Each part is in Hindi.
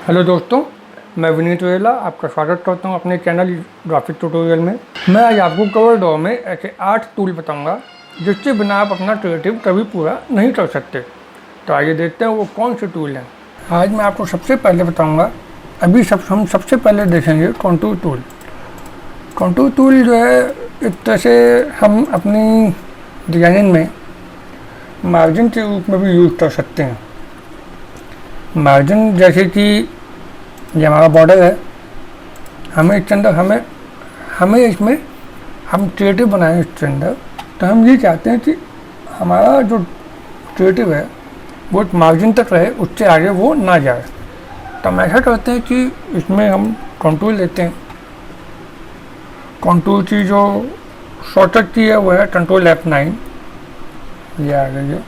हेलो दोस्तों, मैं विनीत वेला आपका स्वागत करता हूं अपने चैनल ग्राफिक ट्यूटोरियल में। मैं आज आपको कवर ड्रॉ में ऐसे 8 टूल बताऊंगा जिसके बिना आप अपना क्रिएटिव कभी पूरा नहीं कर सकते। तो आइए देखते हैं वो कौन से टूल हैं। आज मैं आपको सबसे पहले बताऊंगा, हम सबसे पहले देखेंगे कंटूर टूल। कंटूर टूल जो है एक तरह से हम अपनी डिजाइनिंग में मार्जिन के रूप में भी यूज़ कर सकते हैं। मार्जिन जैसे कि ये हमारा बॉर्डर है, हमें इसके अंदर हमें इसमें हम क्रिएटिव बनाएं इसके अंदर, तो हम ये चाहते हैं कि हमारा जो क्रिएटिव है वो मार्जिन तक रहे, उससे आगे वो ना जाए। तो हम ऐसा करते हैं कि इसमें हम कंटूर लेते हैं। कंटूर की जो शॉर्टकट की है वो है कंट्रोल F9। ये आ गई है,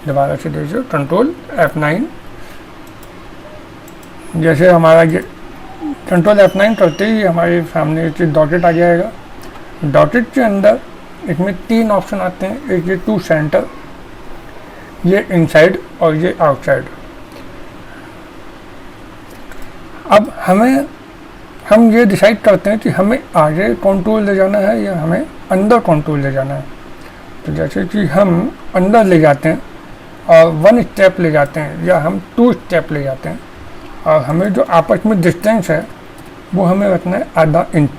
दोबारा से देखिए कंट्रोल F9। जैसे हमारा ये कंट्रोल F9 करते ही हमारे सामने डॉटेड आ जाएगा। डॉटेड के अंदर इसमें 3 ऑप्शन आते हैं, एक ये टू सेंटर, ये इनसाइड और ये आउटसाइड। अब हम ये डिसाइड करते हैं कि हमें आगे कंट्रोल ले जाना है या हमें अंदर कंट्रोल ले जाना है। तो जैसे कि हम अंदर ले जाते हैं और 1 स्टेप ले जाते हैं या हम 2 स्टेप ले जाते हैं, और हमें जो आपस में डिस्टेंस है वो हमें रखना है आधा इंच।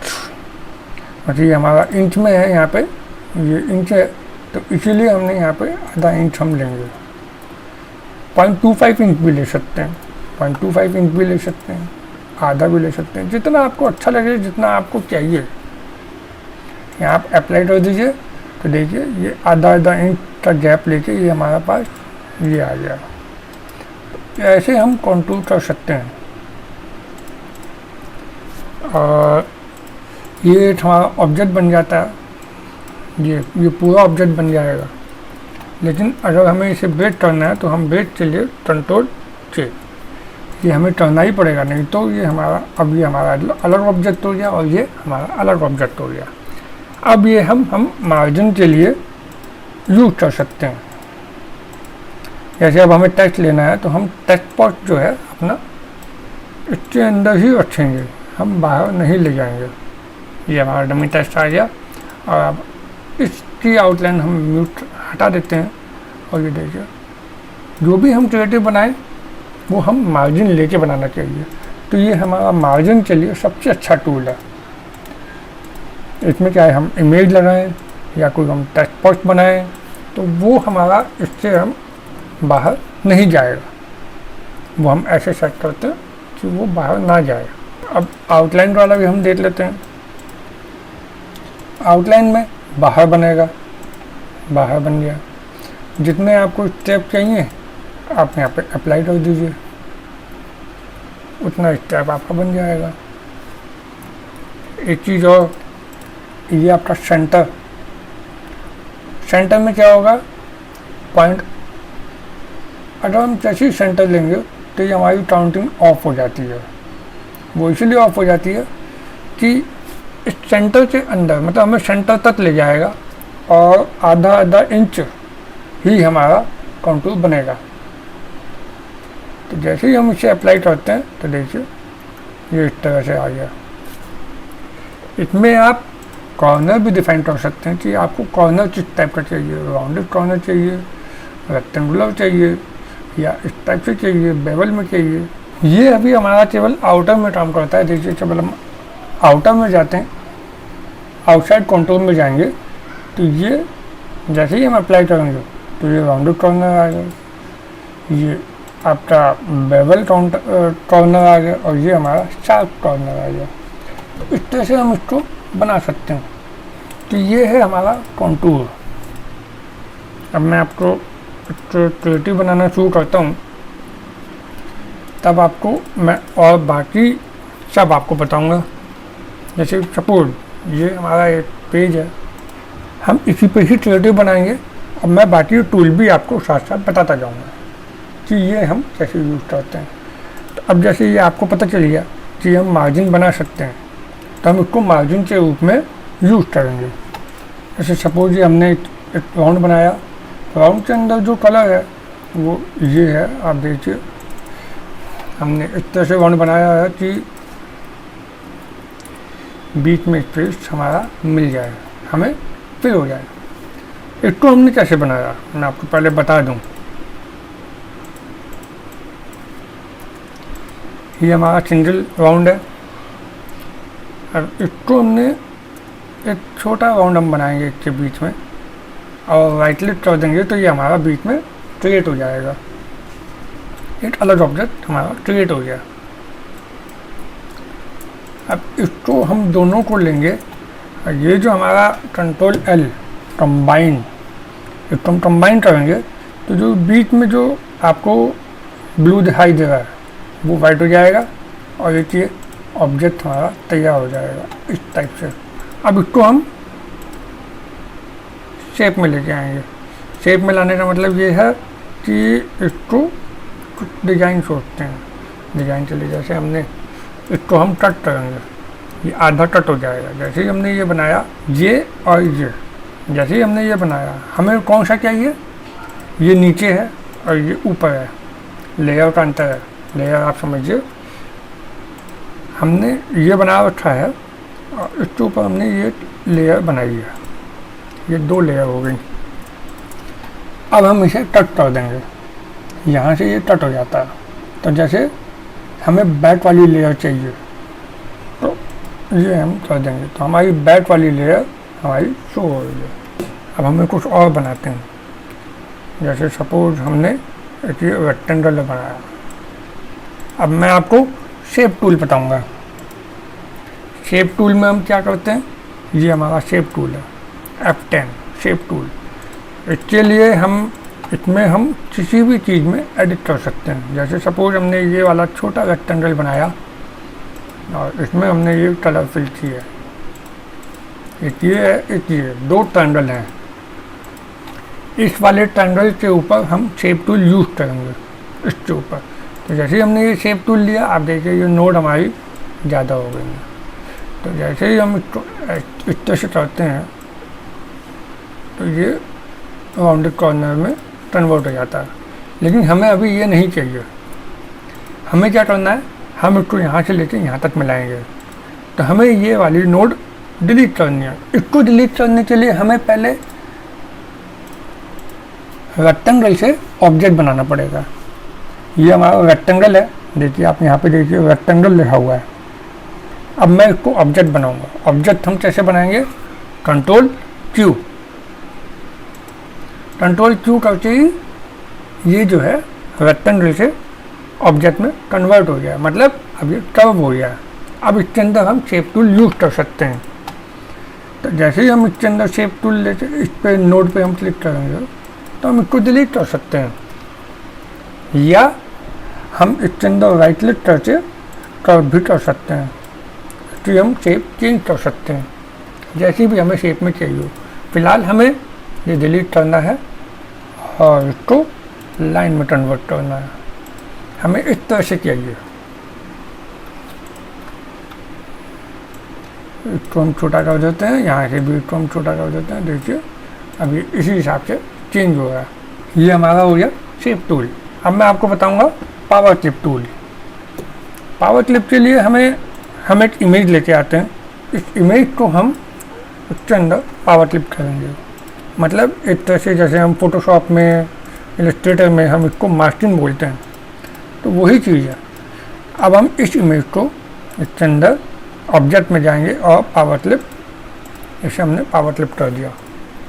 मतलब ये हमारा इंच में है, यहाँ पे ये इंच है, तो इसीलिए हमने यहाँ पे आधा इंच हम लेंगे। 0.25 इंच भी ले सकते हैं, 0.25 इंच भी ले सकते हैं, आधा भी ले सकते हैं, जितना आपको अच्छा लगे, जितना आपको चाहिए। यहाँ आप अप्लाई कर दीजिए, तो देखिए ये आधा इंच का गैप लेके ये हमारे पास ये आ गया। ऐसे हम कंट्रोल कर सकते हैं। और ये हमारा ऑब्जेक्ट बन जाता है, ये पूरा ऑब्जेक्ट बन जाएगा। लेकिन अगर हमें इसे ब्रेक करना है तो हम ब्रेक के लिए कंट्रोल से ये हमें करना ही पड़ेगा, नहीं तो ये हमारा अलग ऑब्जेक्ट हो गया और ये हमारा अलग ऑब्जेक्ट हो गया। अब ये हम मार्जिन के लिए यूज कर सकते हैं। जैसे अब हमें टेक्स्ट लेना है तो हम टेक्स्ट बॉक्स जो है अपना इसके अंदर ही रखेंगे, हम बाहर नहीं ले जाएंगे। ये हमारा डमी टेक्स्ट आ गया। और अब इसकी आउटलाइन हम म्यूट हटा देते हैं, और ये देखिए जो भी हम क्रिएटिव बनाएं वो हम मार्जिन लेके बनाना चाहिए। तो ये हमारा मार्जिन के लिए सबसे अच्छा टूल है। इसमें क्या है, हम इमेज लगाएं या कोई हम टेक्स्ट बॉक्स बनाएं तो वो हमारा इससे हम बाहर नहीं जाएगा। वो हम ऐसे सेट करते हैं कि वो बाहर ना जाए। अब आउटलाइन वाला भी हम देख लेते हैं। आउटलाइन में बाहर बनेगा, बाहर बन गया। जितने आपको स्टेप चाहिए आप यहाँ पे अप्लाई कर दीजिए, उतना स्टेप आपका बन जाएगा। एक चीज़ और, ये आपका सेंटर में क्या होगा, पॉइंट अगर हम जैसे ही सेंटर लेंगे तो ये हमारी काउंटिंग ऑफ हो जाती है। वो इसलिए ऑफ हो जाती है कि इस सेंटर के अंदर, मतलब हमें सेंटर तक ले जाएगा और आधा इंच ही हमारा कंटूर बनेगा। तो जैसे ही हम इसे अप्लाई करते हैं तो देखिए ये इस तरह से आ गया। इसमें आप कॉर्नर भी डिफाइन कर सकते हैं कि आपको कॉर्नर किस टाइप का चाहिए, राउंडेड कॉर्नर चाहिए, रेक्टेंगुलर चाहिए, या इस टाइप से चाहिए, बेवल में चाहिए। ये अभी हमारा केवल आउटर में काम करता है। देखिए जब हम आउटर में जाते हैं, आउटसाइड कंटूर में जाएंगे, तो ये जैसे ही हम अप्लाई करेंगे तो ये राउंडेड कॉर्नर आ गया, ये आपका बेवल कॉर्नर आ गया, और ये हमारा शार्प कॉर्नर आ गया। तो इस तरह से हम इसको बना सकते हैं। तो ये है हमारा कंटूर। अब मैं आपको क्रिएटिव बनाना शुरू करता हूँ, तब आपको मैं और बाकी सब आपको बताऊँगा। जैसे सपोज ये हमारा एक पेज है, हम इसी पे ही क्रिएटिव बनाएंगे। अब मैं बाकी टूल भी आपको साथ साथ बताता जाऊँगा कि ये हम कैसे यूज़ करते हैं। तो अब जैसे ये आपको पता चल गया कि हम मार्जिन बना सकते हैं, तो हम इसको मार्जिन के रूप में यूज़ करेंगे। जैसे सपोज ये हमने एक राउंड बनाया, राउंड के अंदर जो कलर है वो ये है, आप देखिए हमने इस तरह से राउंड बनाया है कि बीच में स्पेस हमारा मिल जाए, हमें फिल हो जाए। इसको हमने कैसे बनाया मैं आपको पहले बता दूं। ये हमारा सिंगल राउंड है और इसको हमने एक छोटा राउंड हम बनाएंगे इसके बीच में और राइट क्लिक कर देंगे तो ये हमारा बीच में क्रिएट हो जाएगा, एक अलग ऑब्जेक्ट हमारा क्रिएट हो गया। अब इसको हम दोनों को लेंगे और ये जो हमारा कंट्रोल एल कंबाइन, इसको हम कंबाइन करेंगे तो जो बीच में जो आपको ब्लू दिखाई दे रहा है वो वाइट हो जाएगा और ये ऑब्जेक्ट हमारा तैयार हो जाएगा इस टाइप से। अब इसको हम शेप में लेके आएंगे। शेप में लाने का मतलब ये है कि इसको कुछ डिज़ाइन सोचते हैं, डिज़ाइन चलिए जैसे हमने इसको हम कट करेंगे, ये आधा कट हो जाएगा। जैसे ही हमने ये बनाया ये और ये, जैसे ही हमने ये बनाया हमें कौन सा चाहिए, ये नीचे है और ये ऊपर है, लेयर का अंतर है। लेयर आप समझिए, हमने ये बना रखा है और इसके ऊपर हमने ये लेयर बनाई है, ये दो लेयर हो गई। अब हम इसे कट कर देंगे, यहाँ से ये कट हो जाता है। तो जैसे हमें बैक वाली लेयर चाहिए तो ये हम कर देंगे, तो हमारी बैक वाली लेयर हमारी शो हो रही है। अब हमें कुछ और बनाते हैं, जैसे सपोज हमने एक ये रेक्टेंगल बनाया। अब मैं आपको शेप टूल बताऊंगा। शेप टूल में हम क्या करते हैं, ये हमारा शेप टूल है F10 शेप टूल। इसके लिए इसमें हम किसी भी चीज़ में एडिट कर सकते हैं। जैसे सपोज हमने ये वाला छोटा रेक्टेंगल बनाया और इसमें हमने ये कलर फिल की है, एक ये है, एक ये, दो ट्रायंगल हैं। इस वाले ट्रायंगल के ऊपर हम शेप टूल यूज़ करेंगे इसके ऊपर। तो जैसे ही हमने ये शेप टूल लिया, आप देखिए ये नोड हमारी ज़्यादा हो गई है। तो जैसे ही हम इसको इस तरह से करते हैं तो ये राउंडेड कॉर्नर में कन्वर्ट हो जाता है। लेकिन हमें अभी ये नहीं चाहिए, हमें क्या करना है, हम इसको यहाँ से लेके यहाँ तक मिलाएंगे। तो हमें ये वाली नोड डिलीट करनी है। इसको डिलीट करने के लिए हमें पहले रेक्टेंगल से ऑब्जेक्ट बनाना पड़ेगा। ये हमारा रेक्टेंगल है, देखिए आप यहाँ पे देखिए रेक्टेंगल लिखा हुआ है। अब मैं इसको ऑब्जेक्ट बनाऊंगा। ऑब्जेक्ट हम कैसे बनाएंगे, कंट्रोल क्यू, कंट्रोल क्यू करके ही ये जो है रेक्टेंगल से ऑब्जेक्ट में कन्वर्ट हो गया, मतलब अब ये कर्व हो गया। अब इसके अंदर हम शेप टूल यूज़ कर सकते हैं। तो जैसे ही हम इसके अंदर शेप टूल लेते, इस पे नोड पे हम क्लिक करेंगे तो हम इसको डिलीट कर सकते हैं, या हम इसके अंदर राइट क्लिक करके कर्व भी कर सकते हैं कि हम शेप चेंज कर सकते हैं जैसी भी हमें शेप में चाहिए। फ़िलहाल हमें ये डिलीट करना है और इसको लाइन में कन्वर्ट करना है, हमें इस तरह से चाहिए। इसको हम छोटा कर देते हैं, यहाँ से भी इसको हम छोटा कर देते हैं। देखिए अभी इसी हिसाब से चेंज हो रहा है। ये हमारा हो गया शेप टूल। अब मैं आपको बताऊंगा power clip tool. Power clip के लिए हम एक इमेज लेके आते हैं। इस इमेज को हम उसके अंदर पावर क्लिप करेंगे, मतलब एक तरह से जैसे हम फोटोशॉप में, इलस्ट्रेटर में हम इसको मास्किंग बोलते हैं, तो वही चीज़ है। अब हम इस इमेज को इसके अंदर ऑब्जेक्ट में जाएंगे और पावर क्लिप, इसे हमने पावर क्लिप कर दिया।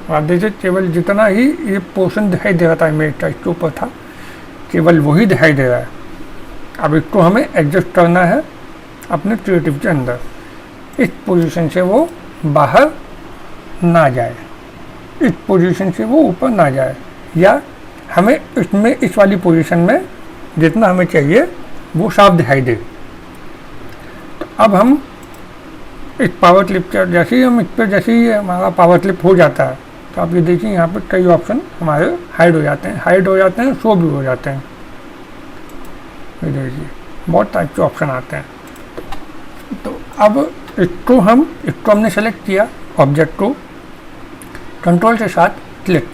आप देखिए केवल जितना ही ये पोर्शन दिखाई दे रहा था इमेज का, इसके ऊपर था, केवल वही दिखाई दे रहा है। अब इसको हमें एडजस्ट करना है अपने क्रिएटिव के अंदर, इस पोजीशन से वो बाहर ना जाए, इस पोजीशन से वो ऊपर ना जाए, या हमें इसमें इस वाली पोजीशन में जितना हमें चाहिए वो साफ दिखाई दे। तो अब हम इस पावर क्लिप का जैसे ही हम इस पर जैसे ही हमारा पावर क्लिप हो जाता है तो आप ये देखिए यहाँ पे कई ऑप्शन हमारे हाइड हो जाते हैं, शो भी हो जाते हैं। ये देखिए बहुत टाइप के ऑप्शन आते हैं। तो अब इसको हमने सेलेक्ट किया, ऑब्जेक्ट को कंट्रोल के साथ क्लिक,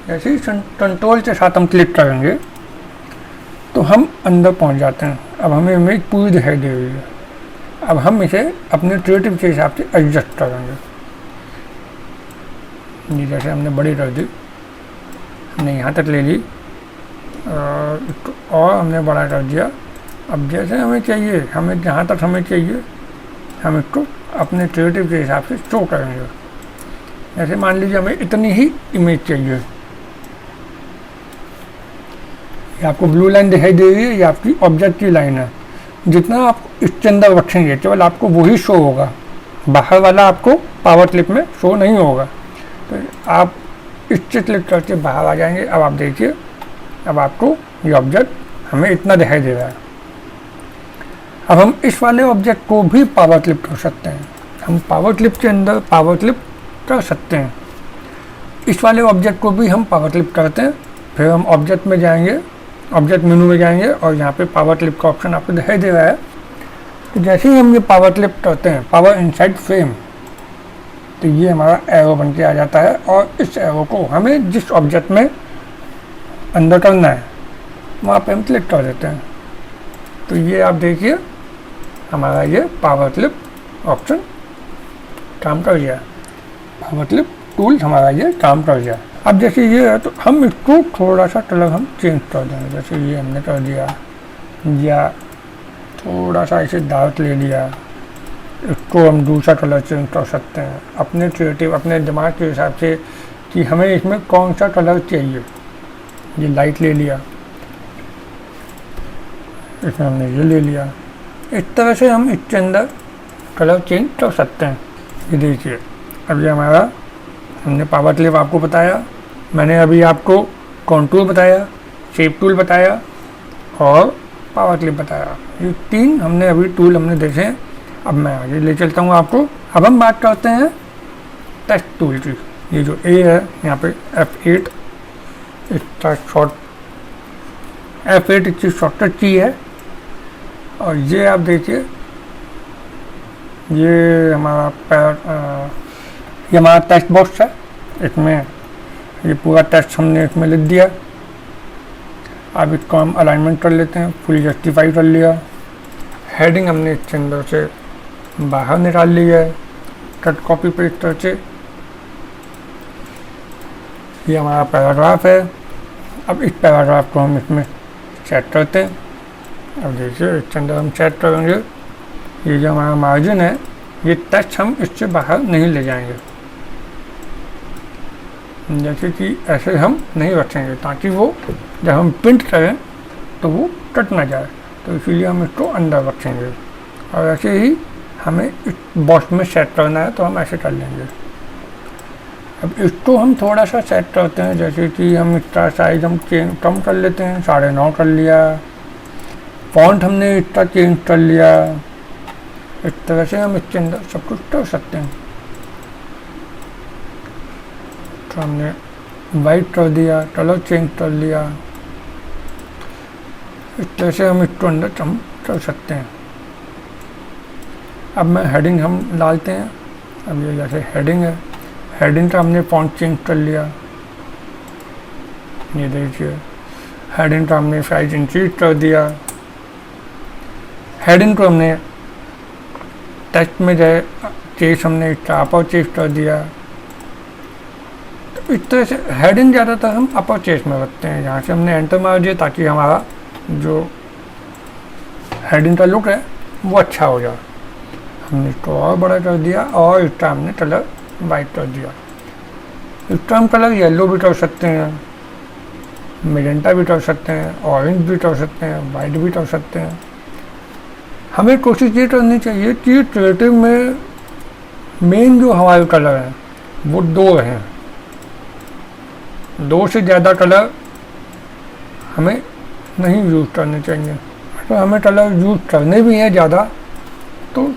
जैसे ही कंट्रोल के साथ हम क्लिक करेंगे तो तो हम अंदर पहुंच जाते हैं। अब हमें इमेज पूरी दिखाई दे रही है। अब हम इसे अपने क्रिएटिव के हिसाब से एडजस्ट करेंगे। ये जैसे हमने बड़ी कर दी, हमने यहाँ तक ले ली और हमने बड़ा कर दिया। अब जैसे हमें चाहिए, हमें जहाँ तक हमें चाहिए हम इसको अपने क्रिएटिव के हिसाब से शो करेंगे। जैसे मान लीजिए हमें इतनी ही इमेज चाहिए, ये आपको ब्लू लाइन दिखाई दे रही है, ये आपकी ऑब्जेक्ट की लाइन है। जितना आप इसके अंदर रखेंगे केवल आपको वही शो होगा, बाहर वाला आपको पावर क्लिप में शो नहीं होगा। तो आप इससे क्लिक करके बाहर आ जाएंगे। अब आप देखिए, अब आपको ये ऑब्जेक्ट हमें इतना दिखाई दे रहा है। अब हम इस वाले ऑब्जेक्ट को भी पावर क्लिप कर सकते हैं। हम पावर क्लिप के अंदर पावर क्लिप कर सकते हैं। इस वाले ऑब्जेक्ट को भी हम पावर क्लिप करते हैं। फिर हम ऑब्जेक्ट में जाएंगे, ऑब्जेक्ट मेनू में जाएंगे और यहाँ पे पावर क्लिप का ऑप्शन आपको दिखाई दे रहा है। तो जैसे ही हम ये पावर क्लिप करते हैं, पावर इनसाइड फ्रेम, तो ये हमारा एरो बन के आ जाता है। और इस एरो को हमें जिस ऑब्जेक्ट में अंदर करना है वहाँ पे हम क्लिक कर देते हैं। तो ये आप देखिए हमारा ये पावर क्लिप ऑप्शन काम कर गया, पावर क्लिप टूल हमारा ये काम कर गया। अब जैसे ये है तो हम इसको थोड़ा सा कलर हम चेंज कर देंगे। जैसे ये हमने कर दिया, या थोड़ा सा इसे डार्क ले लिया, इसको हम दूसरा कलर चेंज कर सकते हैं अपने क्रिएटिव, अपने दिमाग के हिसाब से कि हमें इसमें कौन सा कलर चाहिए। ये लाइट ले लिया, इसमें हमने ये ले लिया। इस तरह से हम इसके अंदर कलर चेंज कर सकते हैं। ये देखिए, अब ये हमारा, हमने पावर क्लिप आपको बताया, मैंने अभी आपको कॉन्टूर बताया, शेप टूल बताया और पावर क्लिप बताया। ये तीन हमने अभी टूल हमने देखे हैं। अब मैं आगे ले चलता हूँ आपको। अब हम बात करते हैं टेक्स्ट टूल की। ये जो ए है यहाँ पे F8 इसका शॉर्ट, F8 इसकी शॉर्टकट की है। और ये आप देखिए, ये हमारा टेक्स्ट बॉक्स है। इसमें ये पूरा टेक्स्ट हमने इसमें लिख दिया। अब इसको हम अलाइनमेंट कर लेते हैं, फुल जस्टिफाई कर लिया। हेडिंग हमने इसके अंदर से बाहर निकाल लिया है, कट कॉपी पेस्ट करके। ये हमारा पैराग्राफ है। अब इस पैराग्राफ को हम इसमें सेट करते हैं। अब देखिए इसके अंदर हम सेट करेंगे। ये जो हमारा मार्जिन है, ये टेक्स्ट हम इससे बाहर नहीं ले जाएंगे, जैसे कि ऐसे हम नहीं रखेंगे ताकि वो जब हम प्रिंट करें तो वो कट ना जाए। तो इसीलिए हम इसको अंदर रखेंगे। और ऐसे ही हमें इस बॉक्स में सेट करना है तो हम ऐसे कर लेंगे। अब इसको हम थोड़ा सा सेट करते हैं, जैसे कि हम इसका साइज हम कम कर लेते हैं, 9.5 कर लिया। फॉन्ट हमने इसका चेंज कर लिया। इस तरह से हम इसके अंदर सब कुछ कर सकते हैं। तो हमने वाइट कर दिया, कलर चेंज कर लिया। इस तरह से हम इसको अंदर हम कर सकते हैं। अब मैं हेडिंग हम डालते हैं। अब ये जैसे हेडिंग है, हेडिंग का हमने फॉन्ट चेंज कर लिया। ये देखिए, हेडिंग का हमने साइज इंक्रीज कर दिया। हेडिंग को हमने टेक्स्ट में जाए चेज हमने इसका अपर चेज कर दिया। तो इस तरह से हेडिंग ज़्यादातर हम अपर चेज में रखते हैं। यहाँ से हमने एंटर मार दिया ताकि हमारा जो हेडिंग का लुक है वो अच्छा हो जाए। हमने इसको और बड़ा कर दिया और इसका हमने कलर वाइट कर दिया। इसका हम कलर येलो भी कर सकते हैं, मेजेंटा भी कर सकते हैं, ऑरेंज भी कर सकते हैं, वाइट भी कर सकते हैं। हमें कोशिश ये करनी चाहिए कि क्रिएटिव में मेन जो हमारे कलर हैं वो 2 हैं। 2 से ज़्यादा कलर हमें नहीं यूज़ करने चाहिए। तो हमें कलर यूज़ करने भी हैं ज़्यादा तो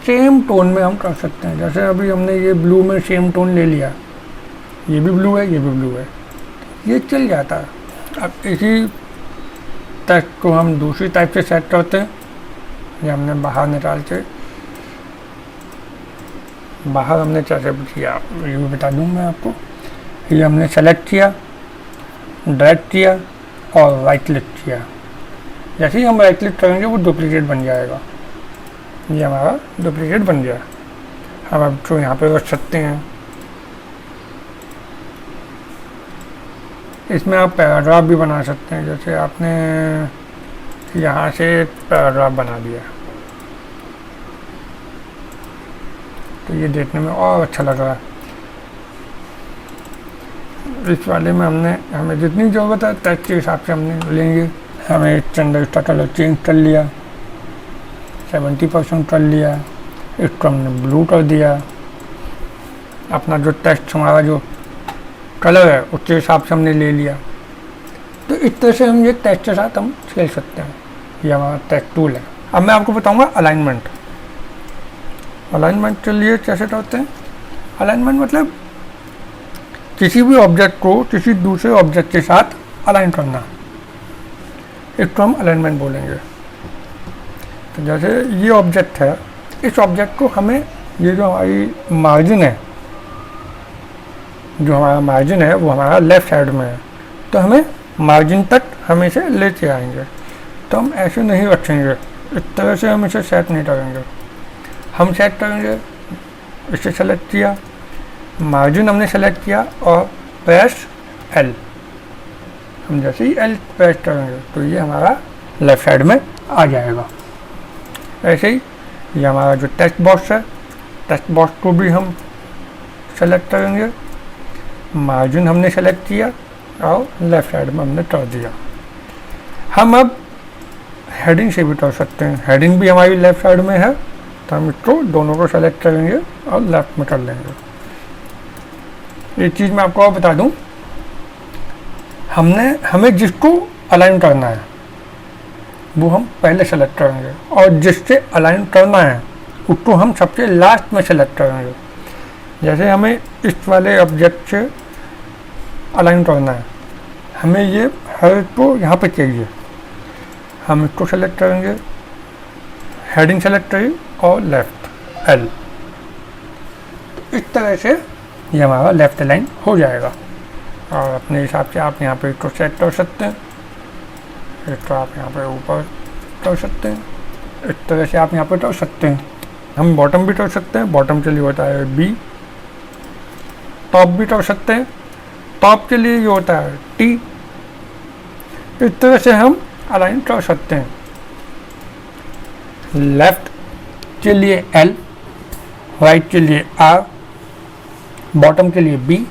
सेम टोन में हम कर सकते हैं। जैसे अभी हमने ये ब्लू में सेम टोन ले लिया, ये भी ब्लू है, ये भी ब्लू है, ये चल जाता है। अब इसी टेक्स्ट को हम दूसरी टाइप से सेट करते हैं। ये हमने बाहर निकाल के, बाहर हमने कैसे किया ये भी बता दूँ मैं आपको। ये हमने सेलेक्ट किया, ड्रैग किया और राइट क्लिक किया। जैसे ही हम राइट क्लिक करेंगे वो डुप्लीकेट बन जाएगा, ये हमारा डुप्लीकेट बन गया। हम अब तो यहाँ पे रख सकते हैं। इसमें आप पैराग्राफ भी बना सकते हैं, जैसे आपने यहाँ से पैराग्राफ बना दिया तो ये देखने में और अच्छा लग रहा है। इस वाले में हमें जितनी ज़रूरत है टेक्स्ट के हिसाब से हमने लेंगे। हमें स्टैंडर्ड इसका कलर चेंज कर लिया, 70% कर लिया, इसको हमने ब्लू कर दिया। अपना जो टेक्स्ट हमारा जो कलर है उसके हिसाब से हमने ले लिया। तो इस तरह से हम ये टेक्स्ट के साथ हम खेल सकते हैं। ये हमारा टेक्स्ट टूल है। अब मैं आपको बताऊंगा अलाइनमेंट। अलाइनमेंट के लिए कैसे करते हैं। अलाइनमेंट मतलब किसी भी ऑब्जेक्ट को किसी दूसरे ऑब्जेक्ट के साथ अलाइन करना, इसको हम अलाइनमेंट बोलेंगे। तो जैसे ये ऑब्जेक्ट है, इस ऑब्जेक्ट को हमें ये जो हमारी मार्जिन है, जो हमारा मार्जिन है वो हमारा लेफ़्ट साइड में है, तो हमें मार्जिन तक हम इसे लेके आएंगे। तो हम ऐसे नहीं रखेंगे, इस तरह से हम इसे सेट नहीं करेंगे। हम सेट करेंगे, इसे सेलेक्ट किया, मार्जिन हमने सेलेक्ट किया और प्रेस एल। हम जैसे ही एल प्रेस करेंगे तो ये हमारा लेफ़्ट साइड में आ जाएगा। ऐसे ही ये हमारा जो टेक्स्ट बॉक्स है, टेक्स्ट बॉक्स को भी हम सेलेक्ट करेंगे, मार्जिन हमने सेलेक्ट किया और लेफ़्ट साइड में हमने कर दिया। हम अब हेडिंग से भी कर सकते हैं। हेडिंग भी हमारी लेफ़्ट साइड में है, तो हम इसको दोनों को सेलेक्ट करेंगे और लेफ़्ट में कर लेंगे। एक चीज़ मैं आपको और बता दूं, हमें जिसको अलाइन करना है वो हम पहले सेलेक्ट करेंगे और जिससे अलाइन करना है उसको हम सबसे लास्ट में सेलेक्ट करेंगे। जैसे हमें इस वाले ऑब्जेक्ट से अलाइन करना है, हमें ये हर को यहाँ पे चाहिए, हम इसको सेलेक्ट करेंगे, हेडिंग सेलेक्ट करें और लेफ़्ट एल। इस तरह से ये हमारा लेफ़्ट अलाइन हो जाएगा। और अपने हिसाब से आप यहाँ पे इसको सेट कर सकते हैं, इसको आप यहाँ पे ऊपर कर सकते हैं, इस तरह से आप यहाँ पे कर सकते हैं। हम बॉटम भी कर सकते हैं, बॉटम के लिए होता है बी। टॉप भी कर सकते हैं, टॉप के लिए ये होता है टी। इस तरह से हम अलाइन कर सकते हैं। लेफ़्ट के लिए एल, राइट के लिए आर, बॉटम के लिए बी,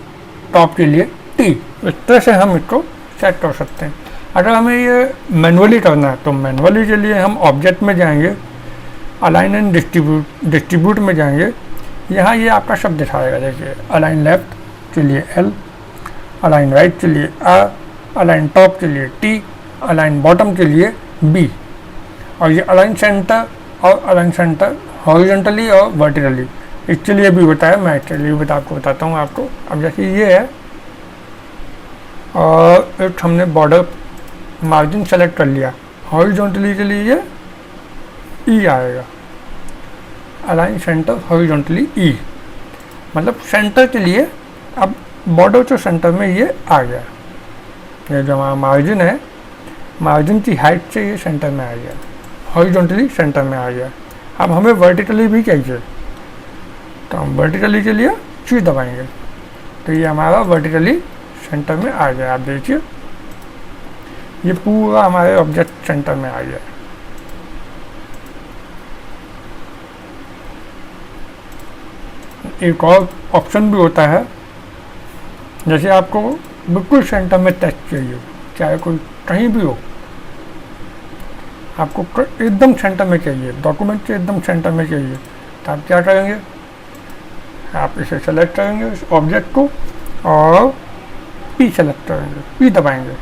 टॉप के लिए टी। इस तरह से हम इसको सेट कर सकते हैं। अगर हमें ये मैनुअली करना है तो मैनुअली के लिए हम ऑब्जेक्ट में जाएंगे, अलाइन एंड डिस्ट्रीब्यूट में जाएंगे। यहाँ ये आपका शब्द दिखाएगा, देखिए अलाइन लेफ़्ट के लिए एल, अलाइन राइट के लिए आर, अलाइन टॉप के लिए टी, अलाइन बॉटम के लिए बी। और ये अलाइन सेंटर और अलाइन सेंटर हॉरिजॉन्टली और वर्टिकली इसके लिए भी होता है। मैं इसके लिए भी आपको बताता हूँ आपको। अब जैसे ये है और एक हमने बॉर्डर मार्जिन सेलेक्ट कर लिया, हॉरिजॉन्टली के लिए ये ई आएगा, अलाइन सेंटर हॉरिजॉन्टली ई, मतलब सेंटर के लिए। अब बॉर्डर के सेंटर में ये आ गया। ये जो हमारा मार्जिन है, मार्जिन की हाइट से ये सेंटर में आ गया, हॉरिजॉन्टली सेंटर में आ गया। अब हमें वर्टिकली भी चाहिए, तो हम वर्टिकली के लिए ची दबाएंगे तो ये हमारा वर्टिकली सेंटर में आ गया। आप देखिए ये पूरा हमारे ऑब्जेक्ट सेंटर में आ गया। एक और ऑप्शन भी होता है, जैसे आपको बिल्कुल सेंटर में टेक्स्ट चाहिए, चाहे कोई कहीं भी हो, आपको एकदम सेंटर में चाहिए, डॉक्यूमेंट के एकदम सेंटर में चाहिए, तो आप क्या करेंगे, आप इसे सेलेक्ट करेंगे इस ऑब्जेक्ट को और पी सेलेक्ट करेंगे, पी दबाएंगे।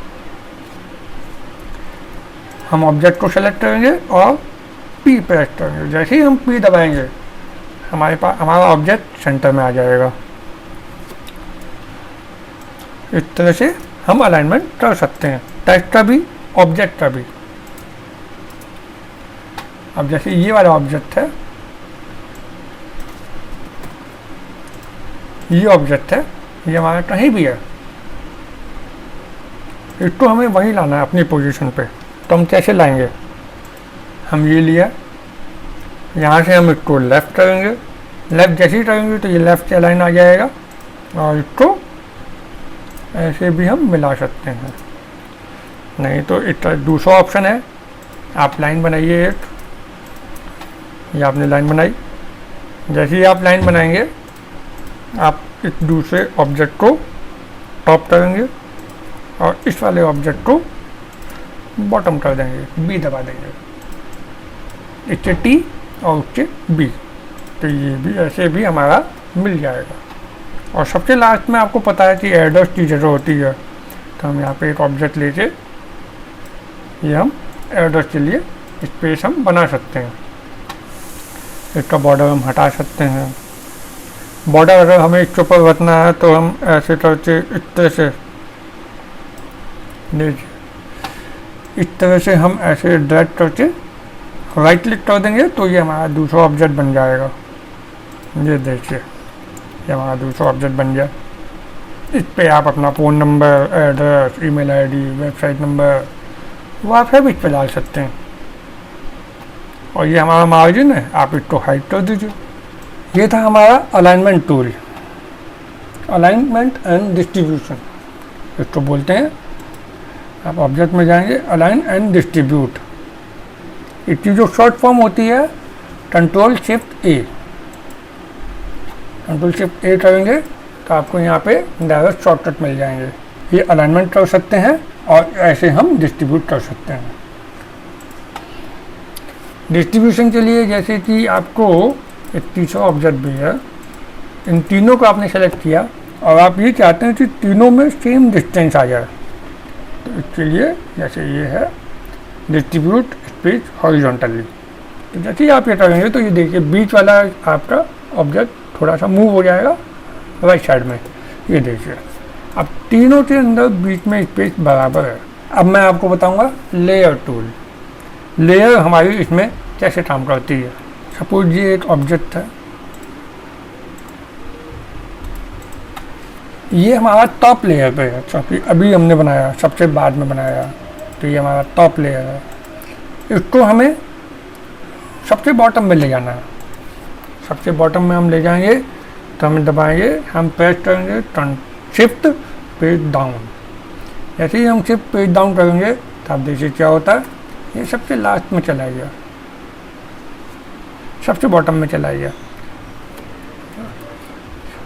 हम ऑब्जेक्ट को सेलेक्ट करेंगे और पी प्रेस करेंगे। जैसे ही हम पी दबाएंगे हमारा ऑब्जेक्ट सेंटर में आ जाएगा। इस तरह से हम अलाइनमेंट कर सकते हैं, टेक्स्ट का भी ऑब्जेक्ट का भी। अब जैसे ये वाला ऑब्जेक्ट है, ये ऑब्जेक्ट है, ये हमारा कहीं भी है, इसको हमें वहीं लाना है अपनी पोजीशन पे। तो हम कैसे लाएंगे, हम ये लिया, यहाँ से हम इसको लेफ़्ट करेंगे, लेफ़्ट जैसे ही करेंगे तो ये लेफ़्ट से लाइन आ जाएगा, और इसको ऐसे भी हम मिला सकते हैं। नहीं तो इसका दूसरा ऑप्शन है, आप लाइन बनाइए एक, ये आपने लाइन बनाई, जैसे ही आप लाइन बनाएंगे आप इस दूसरे ऑब्जेक्ट को टॉप करेंगे और इस वाले ऑब्जेक्ट को बॉटम कर देंगे, बी दबा देंगे, इससे टी और उससे बी, तो ये भी ऐसे भी हमारा मिल जाएगा। और सबसे लास्ट में आपको पता है कि एडर्स की जगह होती है, तो हम यहाँ पे एक ऑब्जेक्ट लेके ये हम एडर्स के लिए स्पेस हम बना सकते हैं। इसका बॉर्डर हम हटा सकते हैं, बॉर्डर अगर हमें इसके ऊपर रखना है तो हम ऐसे करके इस तरह से देखिए, इस तरह से हम ऐसे ड्रैग करके राइट क्लिक कर देंगे तो ये हमारा दूसरा ऑब्जेक्ट बन जाएगा। ये देखिए, ये हमारा दूसरा ऑब्जेक्ट बन गया। इस पे आप अपना phone number, address, email ID, website number वो आप सब इस पे डाल सकते हैं। और ये हमारा मार्जिन है, आप इसको हाइड कर दीजिए। ये था हमारा alignment tool, alignment and distribution इसको बोलते हैं। आप ऑब्जेक्ट में जाएंगे, अलाइन एंड डिस्ट्रीब्यूट, इसकी जो शॉर्ट फॉर्म होती है कंट्रोल शिफ्ट ए, कंट्रोल शिफ्ट ए करेंगे तो आपको यहाँ पे डायरेक्ट शॉर्टकट मिल जाएंगे। ये अलाइनमेंट कर सकते हैं और ऐसे हम डिस्ट्रीब्यूट कर सकते हैं। डिस्ट्रीब्यूशन के लिए जैसे कि आपको एक तीसरा ऑब्जेक्ट भी है, इन तीनों को आपने सेलेक्ट किया और आप ये चाहते हैं कि तीनों में सेम डिस्टेंस आ जाए, तो इसके लिए जैसे ये है डिस्ट्रीब्यूट स्पेस हॉरिजॉन्टली, तो जैसे ही आप ये करेंगे तो ये देखिए बीच वाला आपका ऑब्जेक्ट थोड़ा सा मूव हो जाएगा राइट साइड में। ये देखिए अब तीनों के अंदर बीच में स्पेस बराबर है। अब मैं आपको बताऊंगा लेयर टूल, लेयर हमारी इसमें कैसे काम करती है। सपोज ये एक ऑब्जेक्ट है, ये हमारा टॉप लेयर पे है, क्योंकि अभी हमने बनाया, सबसे बाद में बनाया, तो ये हमारा टॉप लेयर है। इसको हमें सबसे बॉटम में ले जाना है, सबसे बॉटम में हम ले जाएंगे तो हमें दबाएंगे, हम प्रेस करेंगे शिफ्ट पेज डाउन। जैसे ही हम शिफ्ट पेज डाउन करेंगे तो आप देखिए क्या होता है, ये सबसे लास्ट में चला गया, सबसे बॉटम में चला गया।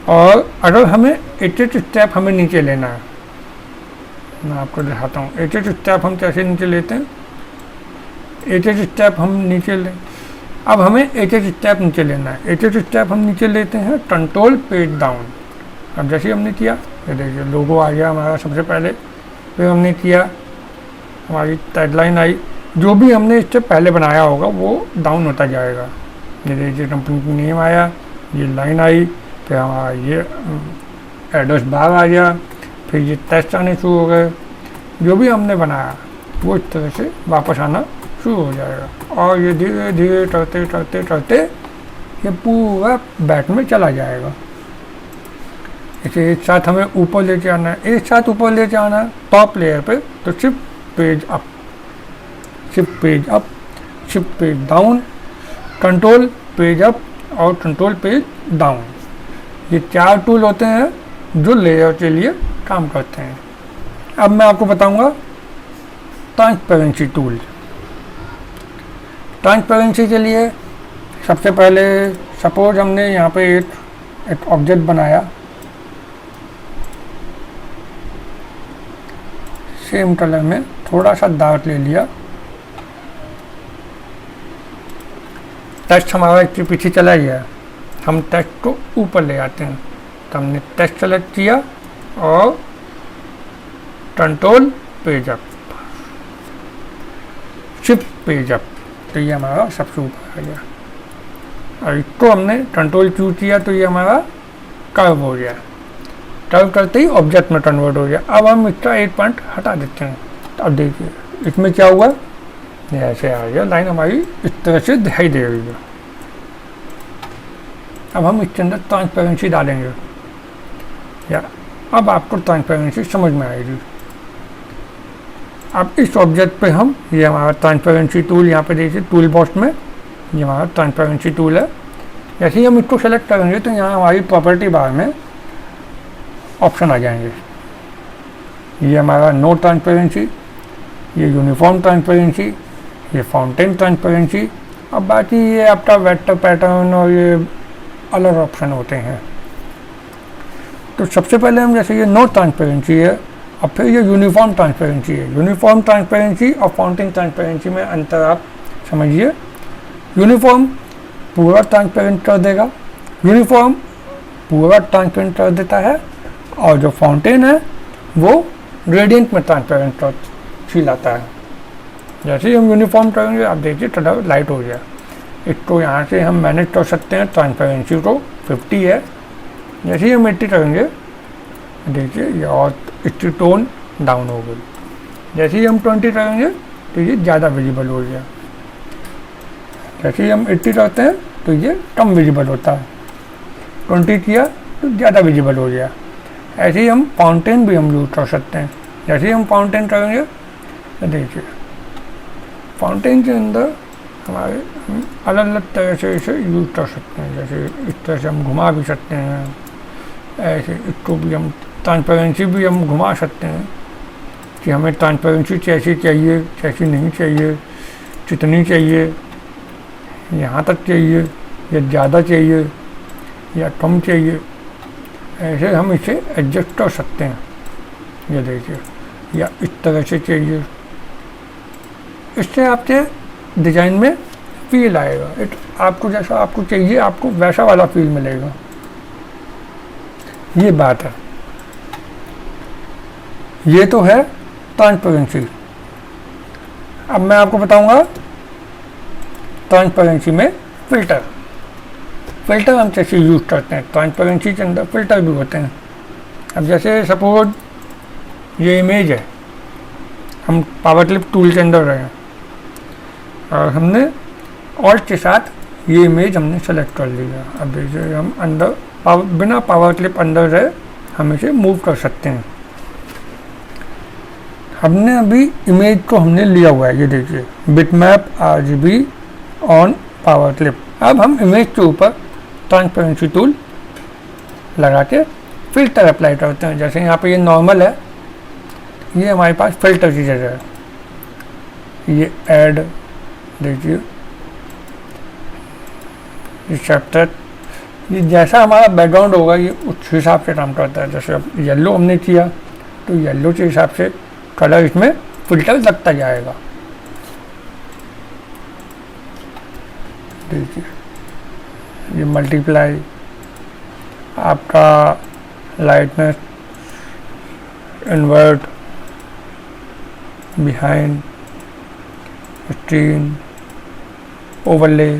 और अगर हमें एक एक स्टेप हमें नीचे लेना है, मैं आपको दिखाता हूँ एक एक स्टेप हम कैसे नीचे लेते हैं। एक एक स्टेप हम नीचे लें, अब हमें एक एक स्टेप नीचे लेना है। एक एक स्टेप हम नीचे लेते हैं कंट्रोल पेज डाउन। अब जैसे हमने किया, ये देखिए लोगो आ गया हमारा सबसे पहले, फिर हमने किया, हमारी टैगलाइन आई, जो भी हमने इससे पहले बनाया होगा वो डाउन होता जाएगा। ये देखिए कंपनी की नेम आया, ये लाइन आई, फिर हमारा ये एड्रेस बार आ गया, फिर ये टेस्ट आने शुरू हो गए। जो भी हमने बनाया वो इस तरह से वापस आना शुरू हो जाएगा और ये धीरे धीरे करते करते करते ये पूरा बैक में चला जाएगा। इसे एक साथ हमें ऊपर लेके आना है, एक साथ ऊपर लेके आना है टॉप लेयर पे, तो shift page up, shift page up, shift page down, control page up और कंट्रोल पेज डाउन। ये चार टूल होते हैं जो लेयर के लिए काम करते हैं। अब मैं आपको बताऊंगा ट्रांसपेरेंसी टूल। ट्रांसपेरेंसी के लिए सबसे पहले सपोज हमने यहाँ पे एक ऑब्जेक्ट बनाया, सेम कलर में थोड़ा सा डार्क ले लिया, टेक्स्ट हमारा इसके पीछे चला गया, हम टेक्स्ट को ऊपर ले आते हैं, तो हमने टेक्स्ट सेलेक्ट किया और control page up, shift page up, तो ये हमारा सबसे ऊपर आ गया। और इसको हमने कंट्रोल क्यू किया तो ये हमारा कर्व हो गया, कर्व करते ही ऑब्जेक्ट में कन्वर्ट हो गया। अब हम इसका एक पॉइंट हटा देते हैं, तो अब देखिए इसमें क्या हुआ, ये ऐसे आ गया, लाइन हमारी इस तरह से दिखाई दे रही है। अब हम इसके अंदर ट्रांसपेरेंसी डालेंगे, या अब आपको ट्रांसपेरेंसी समझ में आएगी। अब इस ऑब्जेक्ट पे हम, ये हमारा ट्रांसपेरेंसी टूल यहाँ पे देखिए टूल बॉक्स में, ये हमारा ट्रांसपेरेंसी टूल है। जैसे ही हम इसको सेलेक्ट करेंगे तो यहाँ हमारी प्रॉपर्टी बार में ऑप्शन आ जाएंगे। ये हमारा नो ट्रांसपेरेंसी, ये यूनिफॉर्म ट्रांसपेरेंसी, ये फाउंटेन ट्रांसपेरेंसी, अब बाकी ये आपका वेक्टर पैटर्न और ये अलग ऑप्शन होते हैं। तो सबसे पहले हम, जैसे ये नो ट्रांसपेरेंसी है, और फिर ये यूनिफॉर्म ट्रांसपेरेंसी है। यूनिफॉर्म ट्रांसपेरेंसी और फाउंटेन ट्रांसपेरेंसी में अंतर आप समझिए। यूनिफॉर्म पूरा ट्रांसपेरेंट कर देगा, यूनिफॉर्म पूरा ट्रांसपेरेंट कर देता है, और जो फाउंटेन है वो ग्रेडियंट में ट्रांसपेरेंट फील आता है। जैसे ही हम यूनिफॉर्म करेंगे आप देखिए थोड़ा लाइट हो गया। इसको यहाँ से हम मैनेज कर सकते हैं, ट्रांसपेरेंसी को 50 है। जैसे ही हम 80 करेंगे देखिए ये और इसकी टोन डाउन हो गई। जैसे ही हम 20 करेंगे तो ये ज़्यादा विजिबल हो गया। जैसे ही हम 80 करते हैं तो ये कम विजिबल होता है, 20 किया तो ज़्यादा विजिबल हो गया। ऐसे ही हम फाउंटेन भी हम यूज़ कर सकते हैं। जैसे ही हम फाउंटेन करेंगे तो देखिए फाउंटेन के अंदर हमारे हम अलग अलग तरह से इसे यूज़ कर सकते हैं। जैसे इस तरह से हम घुमा भी सकते हैं, ऐसे इसको भी हम ट्रांसपेरेंसी भी हम घुमा सकते हैं कि हमें ट्रांसपेरेंसी कैसी चाहिए, कैसी नहीं चाहिए, कितनी चाहिए, यहाँ तक चाहिए या ज़्यादा चाहिए या कम चाहिए, ऐसे हम इसे एडजस्ट कर सकते हैं। ये देखिए, या इस तरह से चाहिए, इससे आपके डिज़ाइन में फील आएगा। आपको जैसा आपको चाहिए आपको वैसा वाला फील मिलेगा। ये बात है। ये तो है ट्रांसपेरेंसी। अब मैं आपको बताऊंगा ट्रांसपेरेंसी में फ़िल्टर। फ़िल्टर हम कैसे यूज़ करते हैं। ट्रांसपेरेंसी के अंदर फ़िल्टर भी होते हैं। अब जैसे सपोज ये इमेज है, हम पावर क्लिप टूल के अंदर रहे और हमने ऑल्ट के साथ ये इमेज हमने सेलेक्ट कर लिया। अब जैसे हम अंदर बिना पावर क्लिप अंदर रहे हम इसे मूव कर सकते हैं। हमने अभी इमेज को हमने लिया हुआ है, ये देखिए bitmap RGB on power clip. अब हम इमेज के ऊपर ट्रांसपेरेंसी टूल लगा के फ़िल्टर अप्लाई करते हैं। जैसे यहाँ पे ये नॉर्मल है, ये हमारे पास फ़िल्टर की जगह है। ये ऐड देखिए, ये चैप्टर, ये जैसा हमारा बैकग्राउंड होगा ये उस हिसाब से काम करता है। जैसे अब येलो हमने किया तो येलो के हिसाब से कलर इसमें फ़िल्टर लगता जाएगा। देखिए ये मल्टीप्लाई, आपका lightness, invert, behind, screen, overlay,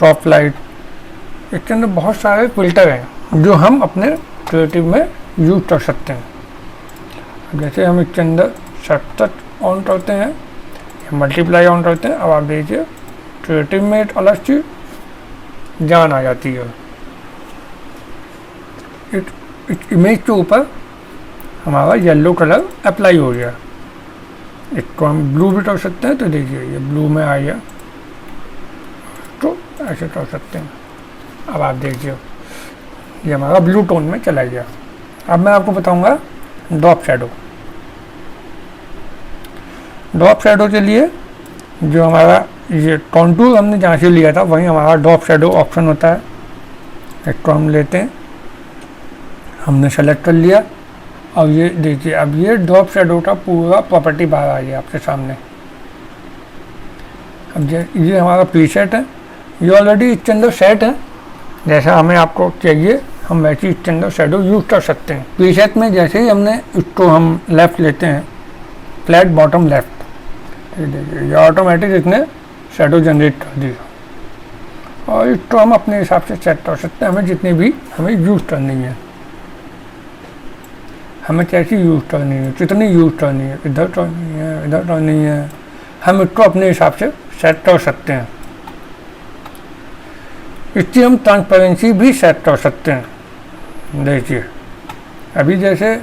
soft light, इसके अंदर बहुत सारे फ़िल्टर हैं जो हम अपने क्रिएटिव में यूज़ कर सकते हैं। जैसे हम इसके अंदर शॉर्टकट ऑन करते हैं या मल्टीप्लाई ऑन करते हैं, अब आप देखिए क्रिएटिव में एक अलग चीज़ जान आ जाती है। इस इमेज के ऊपर हमारा येलो कलर अप्लाई हो गया। इसको हम ब्लू भी कर सकते हैं, तो देखिए ये ब्लू में आ गया, तो ऐसे कर सकते हैं। अब आप देखिए ये हमारा ब्लू टोन में चला गया। अब मैं आपको बताऊंगा ड्रॉप शैडो। ड्रॉप शैडो के लिए जो हमारा ये कॉन्टूर हमने जहाँ से लिया था वहीं हमारा ड्रॉप शैडो ऑप्शन होता है। इसको हम लेते हैं, हमने सेलेक्ट कर लिया और ये देखिए अब ये ड्रॉप शैडो का पूरा प्रॉपर्टी बाहर आ गया आपके सामने। अब ये हमारा प्रीसेट है, ये ऑलरेडी इसके अंदर सेट है। जैसा हमें आपको चाहिए हम वैसे इसके अंदर शैडो यूज़ कर सकते हैं। प्रीसेट में जैसे ही हमने इसको हम लेफ़्ट लेते हैं, फ्लैट बॉटम लेफ़्ट, ये देखिए ये ऑटोमेटिक इसने शैडो जनरेट कर दिया और इसको हम अपने हिसाब से सेट कर सकते हैं। हमें जितनी भी हमें यूज़ करनी है, हमें कैसी यूज़ करनी है, कितनी यूज़ करनी है, इधर करनी है, इधर करनी है, हम इसको अपने हिसाब से सेट कर सकते हैं। इसकी हम ट्रांसपेरेंसी भी सेट कर सकते हैं। देखिए अभी जैसे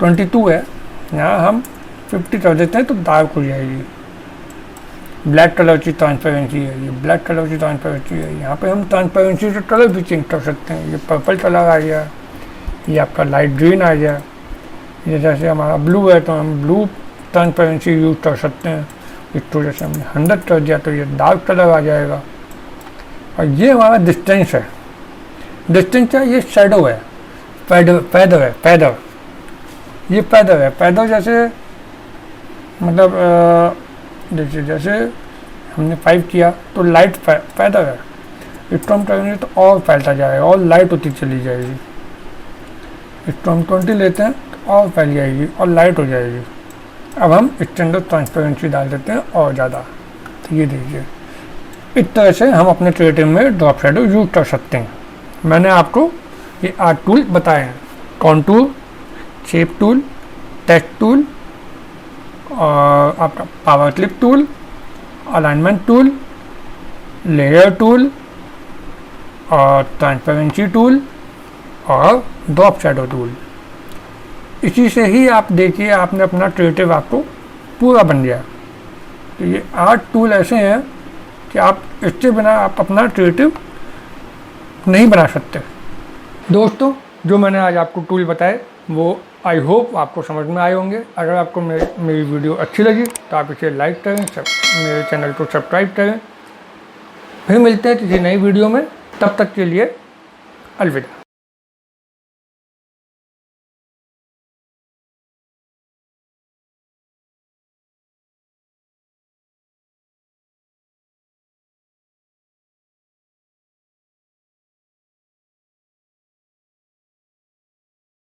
22 है, यहाँ हम 50 कर देते हैं तो डार्क हो जाएगी। ब्लैक कलर की ट्रांसपेरेंसी है, ये ब्लैक कलर की ट्रांसपेरेंसी है। यहाँ पे हम ट्रांसपेरेंसी का कलर भी चेंज कर सकते हैं। ये पर्पल कलर आ गया, ये आपका लाइट ग्रीन आ गया। ये जैसे हमारा ब्लू है तो हम ब्लू ट्रांसपेरेंसी यूज कर सकते हैं। इसको जैसे हमने 100 कर दिया तो ये डार्क कलर आ जाएगा। और ये हमारा डिस्टेंस है, डिस्टेंस है, ये शेडो है, फैदर है, फैदर, ये फैदर है। फैदर जैसे मतलब देखिए जैसे हमने 5 किया तो लाइट फैदर है, इसको हम करेंगे तो और फैलता जाएगा और लाइट होती चली जाएगी। इसको हम 20 लेते हैं तो और फैल जाएगी और लाइट हो जाएगी। अब हम स्टैंडर्ड ट्रांसपेरेंसी डाल देते हैं और ज़्यादा, तो ये देखिए इस तरह से हम अपने क्रिएटिव में ड्रॉप शैडो यूज कर सकते हैं। मैंने आपको ये 8 टूल बताए हैं, contour, shape tool, text tool, और आपका power clip tool, alignment tool, layer tool और ट्रांसपेरेंसी टूल और ड्रॉप शैडो टूल। इसी से ही आप देखिए आपने अपना क्रिएटिव आपको पूरा बन गया। तो ये 8 टूल ऐसे हैं कि आप इसके बिना आप अपना क्रिएटिव नहीं बना सकते। दोस्तों जो मैंने आज आपको टूल बताए वो आई होप आपको समझ में आए होंगे। अगर आपको मेरी वीडियो अच्छी लगी तो आप इसे लाइक करें, मेरे चैनल को सब्सक्राइब करें। फिर मिलते हैं किसी नई वीडियो में, तब तक के लिए अलविदा।